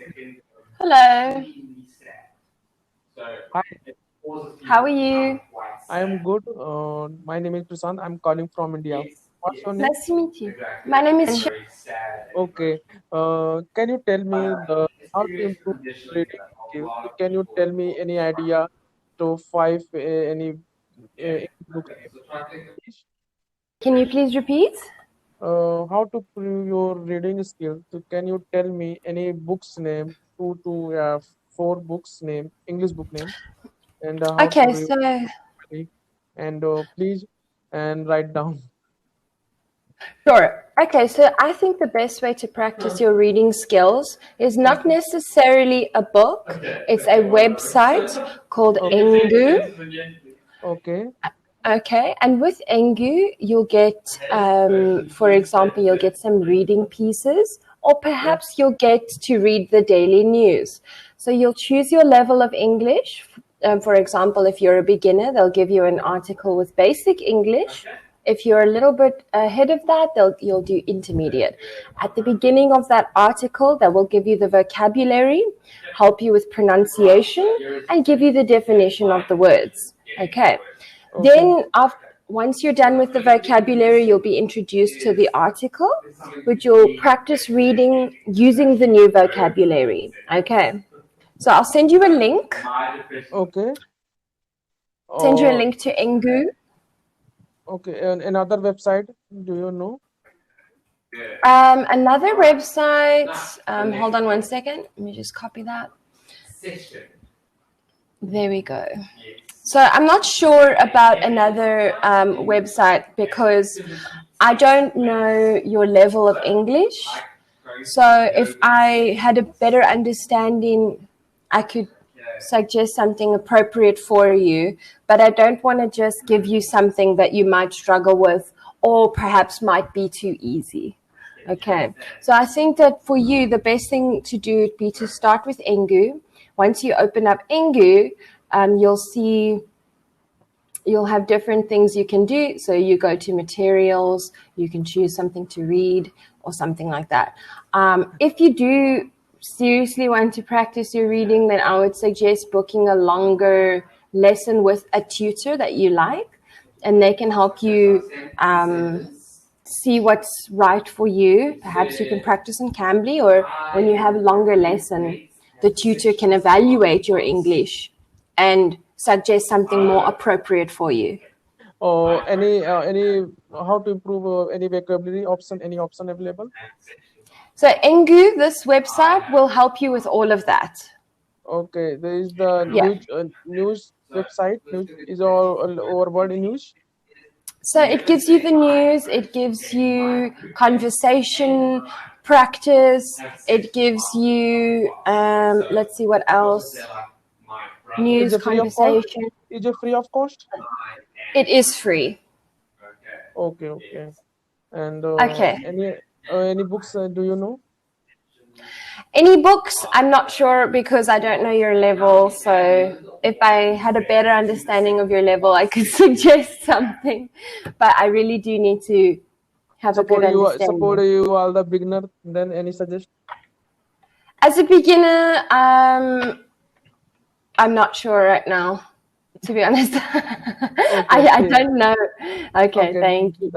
Hello, Hi, how are you? I am good. My name is Prasant. I'm calling from India. What's your name? Nice to meet you. My name is Okay. Can you tell me the how to improve reading skills? Can you tell me any idea to five any books name? Please? Can you please repeat? How to improve your reading skills? So can you tell me any books name? Two to four books name, English book name, and how to Okay, read so properly. And please and write down. sure. Okay, so I think the best way to practice your reading skills is not Okay. necessarily a book. It's a website called Okay. Engu. Okay. Okay, and with Engu, you'll get, for example, you'll get some reading pieces, or Yeah. perhaps you'll get to read the daily news. So you'll choose your level of English. For example, if you're a beginner, they'll give you an article with basic English. If you're a little bit ahead of that, you'll do intermediate. At the beginning of that article, they will give you the vocabulary, help you with pronunciation, and give you the definition of the words. Okay. Okay. Then, once you're done with the vocabulary, you'll be introduced to the article, which you'll practice reading using the new vocabulary. Okay. So I'll send you a link. Okay. Send you a Uh, link to Engu. okay. And another website, do you know? Another website. Hold on one second. Let me just copy that. There we go. So I'm not sure about another website because I don't know your level of English. So if I had a better understanding, I could suggest something appropriate for you, but I don't want to just give you something that you might struggle with or perhaps might be too easy. Okay, so I think that for you, the best thing to do would be to start with Engu. Once you open up Engu, you'll have different things you can do. So you go to materials, you can choose something to read or something like that. If you do seriously want to practice your reading, then I would suggest booking a longer lesson with a tutor that you like, and they can help you see what's right for you. Perhaps you can practice in Cambly, or when you have a longer lesson, the tutor can evaluate your English and suggest something more appropriate for you. Or any how to improve any vocabulary option, any option available? So Engu, this website will help you with all of that. Okay. There is the Yeah. news website. News is all over world in news. So it gives you the news, it gives you conversation practice, it gives you, let's see what else, Is news, it free of cost? conversation. Is it free of cost? It is free. Okay. Okay. And Okay. any books do you know? Any books? I'm not sure because I don't know your level. So if I had a better understanding of your level, I could suggest something. But I really do need to have a good Support understanding. you all the beginner. Then any suggestion? As a beginner, I'm not sure right now, to be honest. I Okay. don't know. Okay, Okay. thank you.